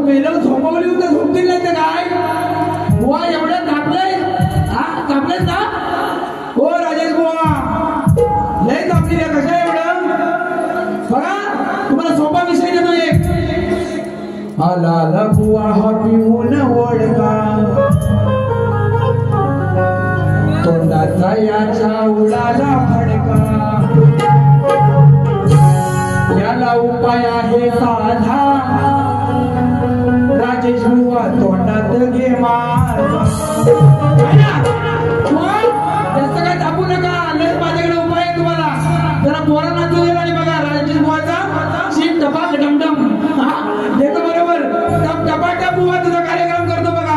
मेलं झोपवली होतं झोपतील नाही तर काय बुवा एवढं तापलंय हा तापलंय ना हो राजेश बुवा लय तापली कशा एवढं बघा तुम्हाला सोपा विषय देतो एक आला बुवा हा पिऊन ओढका तोंडाचा याच्या उडाला फडका याला उपाय आहे साधा राजेश बुवा तोंडात घे मार जास्त काय दाबू नका लय माझ्याकडे उपाय आहे तुम्हाला जरा पोरा नाचू दे आणि बघा राजेश बुवाचा शीट टपाक डमडम देतो बरोबर टपाटा बुवा तुझा कार्यक्रम करतो बघा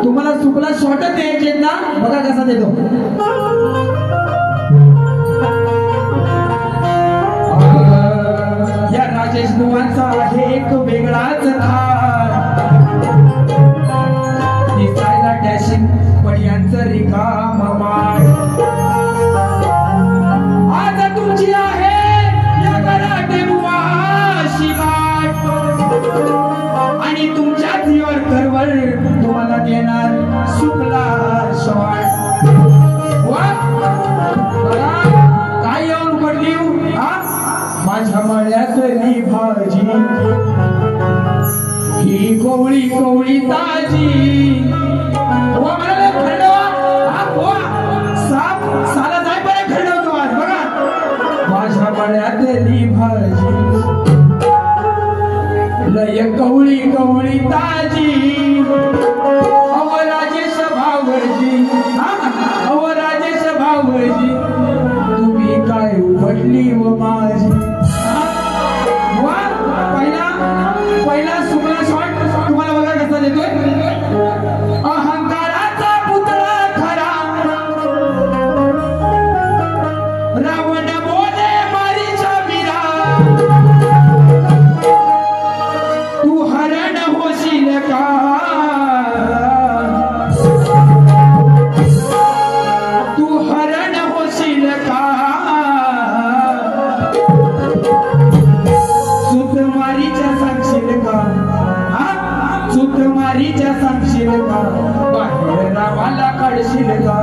तुम्हाला चुकला शॉर्ट द्यायचे ना बघा कसा देतो या राजेश बुवांचा आहे एक वेगळाच थाट दिसायला डॅशिंग पण यांचं रिकाम माठ आज तुमची आहे या कराटे बुवाशी गाठ आणि तुमच्याच यॉर्करवर तुम्हाला देणार शुक्ला शॉट काय येऊन पडली माझ्या मळ्यातली भाजी ही कोवळी कोवळी ताजी साप साला जाय बरं खंडवतो आज बघा माझ्या मळ्यातली भाजी लय कवळी कवळी ताजी अव राजेश भावजी अव राजेश भावजी तुम्ही काय उघडली व माझी पहिला सुकला शॉट तुम्हाला बघा कसा देतोय अहंकाराचा पुतळा खरा रावण बोले मारीच्या मीरा तू हरण होशील का तू हरण होशील का सुतमारीच्या सांगशील का सुतमारीच्या सांगशील का बाहेर रावाला काढशील का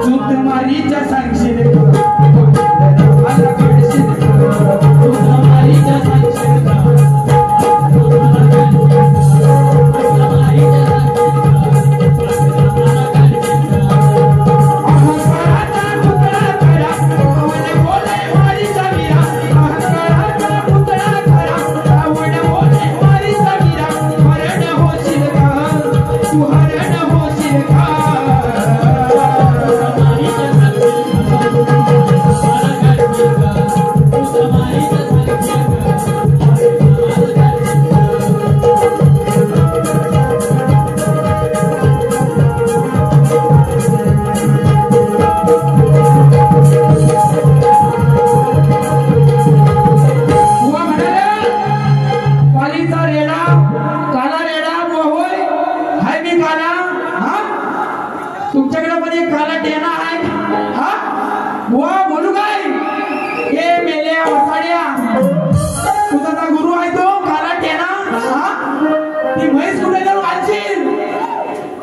सुतमारीच्या सांगशील का बाहेर रावाला काढशील का सुतमारीच्या सांगशील का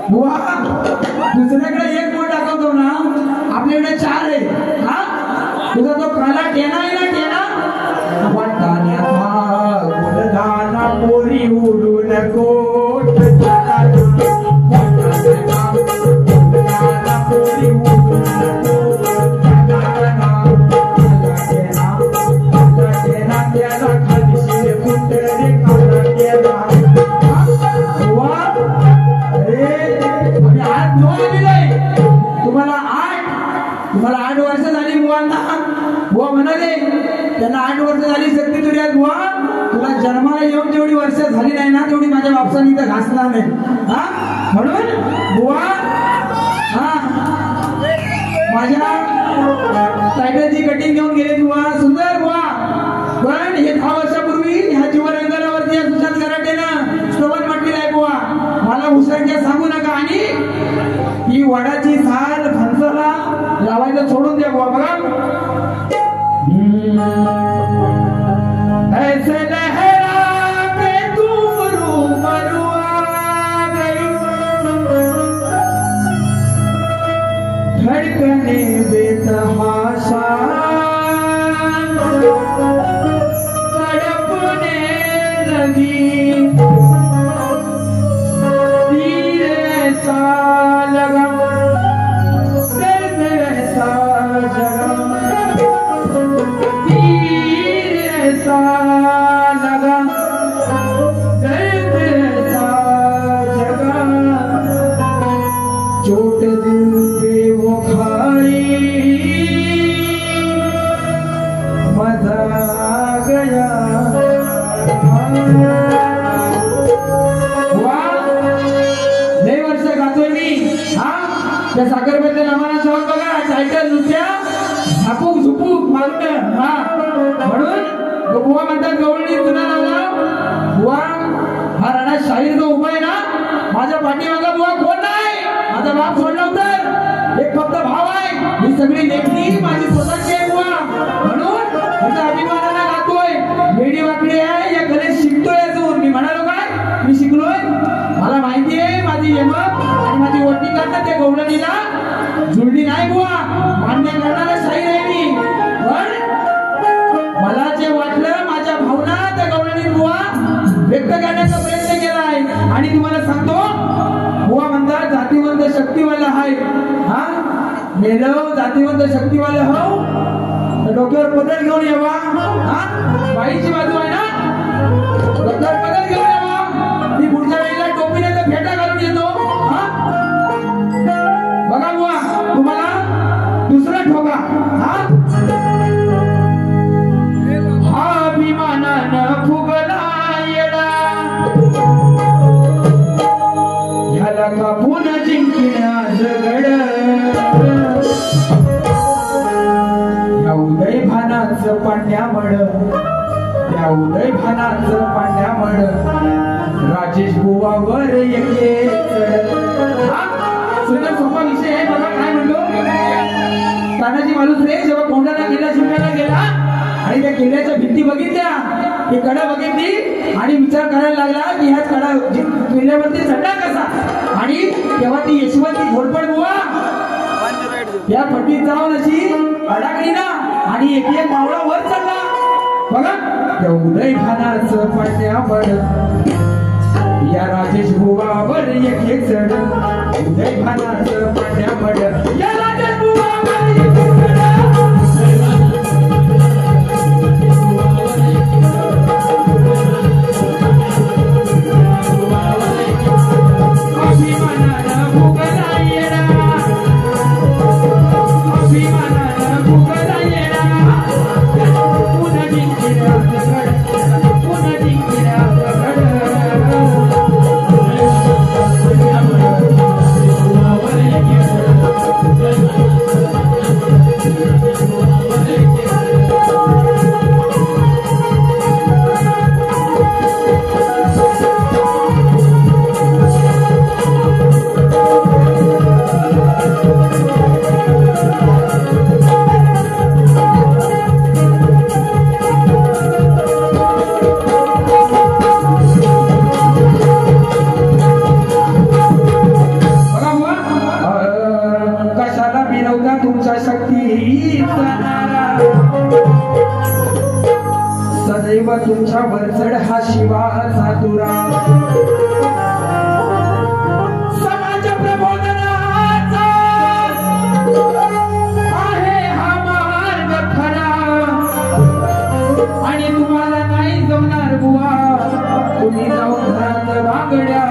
बुवा दुसऱ्याकडे एक बोट दाखवतो ना आपल्याकडे 4 आहे हा तुझा तो काला टेना आहे ना टेना वाटाण्याचा गुणगाना पोरी उडू नको तुम्हाला 8 वर्ष झाली बुवांना बुवा म्हणाले त्यांना 8 वर्ष झाली शक्ती तुरी आज बुवा तुला जन्माला येऊन जेवढी वर्ष झाली नाही ना तेवढी माझ्या बापसाने इथं घासणार नाही हा म्हणून बुवा हा माझ्या टायटलची कटिंग घेऊन गेले बुवा सुंदर बुवा पण हे 10 वर्षापूर्वी ह्या जीवरंगणावरती या सुशांत कराटेनं स्तवन म्हटलेलं आहे बुवा मला उसळक्या सांगू नका आणि ही वडाची साल फणसाला लावायचं सोडून द्या बुवा बघा ऐसे लहरा के तुम रूबरू आ गई धड़कने बेतहाशा तड़पने लगी तीर ऐसा लगा चोट दिल पे वो खाई मजा आ गया लय वर्ष गातोय मी हा त्या साखरबद्दल आम्हाला सहज बघा टायटल नुसत्या झापूक झुपूक मारून हा म्हणून बुवा म्हणतात गवळणी तुला लावला बुवा हा राणा शाहीर जो उभा आहे ना माझ्या पाठीमागा बुवा कोण नाही माझा बाप सोडला तर एक फक्त भाव आहे ही सगळी लेखणी माझी स्वतःची आहे बुवा म्हणून तुझा अभिमानाने गातोय वेडी वाकडी आहे या कलेत शिकतोय अजून मी म्हणालो काय मी शिकलोय मला माहिती आहे माझी यमक आणि माझी ओटी करता त्या गवळणीला जुळली नाही बुवा मान्य करणारा शाहीर आहे मी पण मला जे वाटलं माझ्या भावना त्या गवळणीत बुवा व्यक्त करण्याचा प्रयत्न केला आहे आणि तुम्हाला सांगतो बुवा म्हणतात जातीवंत शक्तीवाला आहे हा मेलो जातीवंत शक्तीवाला हो तर डोक्यावर पदर घेऊन यावा हा बाईची बाजू आहे ना डोक्यावर पदर घेऊन यावा मी पुढच्या वेळेला टोपीने तर फेटा घालून येतो हा बघा बुवा तुम्हाला दुसरा ठोका हा अभिमानानं फुगला येडा ह्याला कापून जिंकण्या जगड या उदय भानाचं पांड्यामड त्या उदय भानाचं पांड्यामड राजेश बुवावर एक सुंदर सोपा विषय आहे बघा काय म्हणतो तानाजी मालुसरे जेव्हा कोंडाला गेला शिकायला गेला आणि त्या किल्ल्याच्या भिंती बघितल्या ती कडा बघितली आणि विचार करायला लागला की ह्या कडा किल्ल्यावरती चढला कसा आणि तेव्हा ती यशवंती घोरपड बुवा या पट्टीत जाऊन अशी अडकली ना आणि एक मावळा वर चढला बघा त्या उदय भानाचं पांड्यामड या राजेश बुवावर एक चढ उदय भानाचं पांड्यामड या राजेश बुवावर एक चढ त्याच्यावर चढ हा शिवाचा तुरा समाज प्रबोधनाचा आहे हा मार्ग खरा आणि तुम्हाला नाही जमणार बुवा तुम्ही जाऊन घरात बांगड्या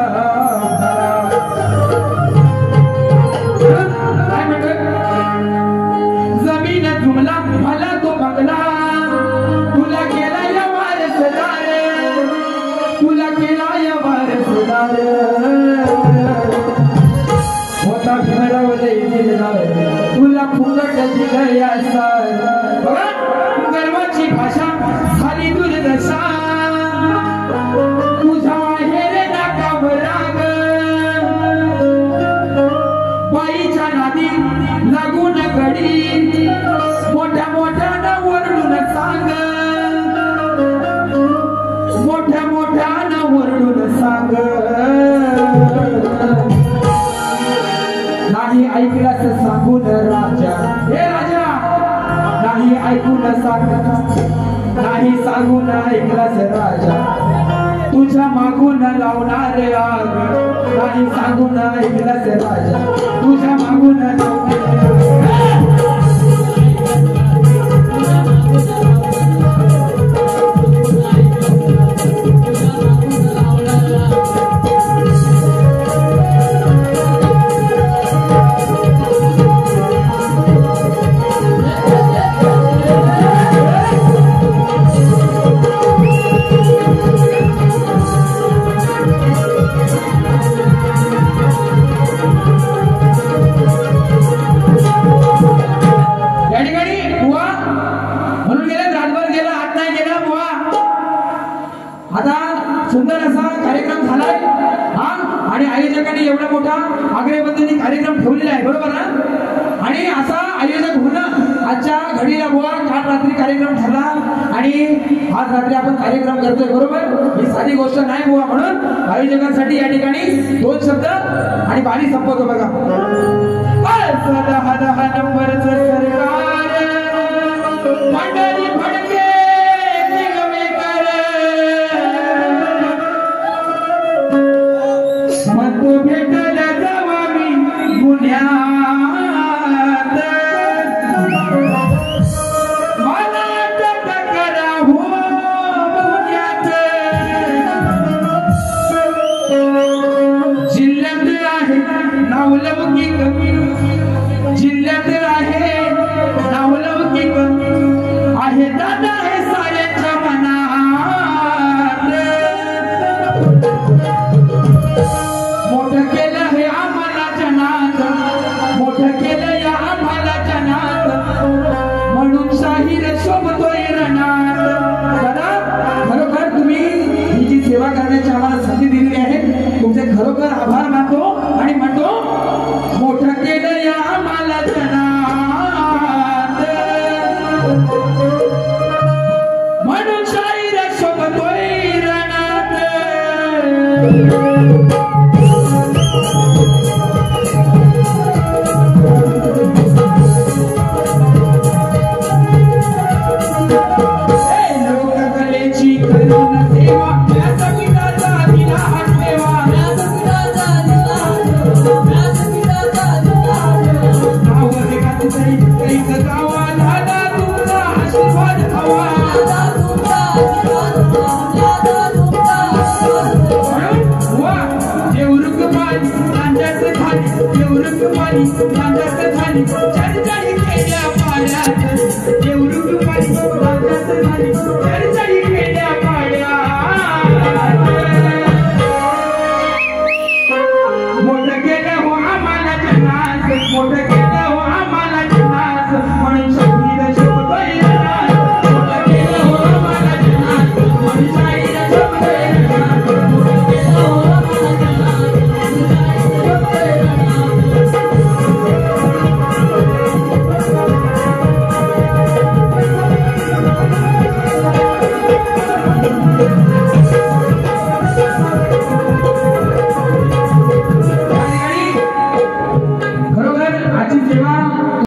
जमीन जुमला मला तो बंगला तुला केला या वारसदार तुला केला या वारसदार होता घडवले दिलदार तुला फुकट दिलं या सार गर्वाची भाषा खाली दुर्दशा तुझा आहे रे नाकावर राग बाईच्या नादी लागून घडी मोठ्या मोठ्यानं वरडून सांग मोठ्या मोठ्यानं वरडून सांग नाही ऐकलास सांगून राजा हे राजा नाही ऐकून सांग नाही सांगून ऐकलास राजा तुझ्या मागून लावणार आग नाही सांगून ऐकलास राजा तुझ्या मागून सुंदर असा कार्यक्रम झालाय हा आणि आयोजकांनी एवढा मोठा आग्रेबंधनी कार्यक्रम ठेवलेला आहे बरोबर ना आणि असा आयोजक होणं आजच्या घडीला बुवा काल रात्री कार्यक्रम ठरला आणि आज रात्री आपण कार्यक्रम करतोय बरोबर ही साधी गोष्ट नाही बुवा म्हणून आयोजकांसाठी या ठिकाणी दोन शब्द आणि बारी संपवतो बघा 10 नंबरचं सरकार मंडळी फडके तू भेटला जावा मी पुण्यात मला अटक करा हो पुण्यात जिल्ह्यात आहे नावलौकिक जिल्ह्यात आहे नावलौकिक आहे दादा हे साऱ्यांच्या मनात मोठं केलं हे आम्हाला जनात मोठं केलं या आम्हाला जनात म्हणून शाहीर शोभतोय रणात दादा खरोखर तुम्ही ही जी सेवा करण्याची आम्हाला संधी दिली आहे तुमचे खरोखर आभार मानतो आणि म्हणतो मोठं केलं या आम्हाला जनात म्हणून शाहीर शोभतोय रणात Chari chari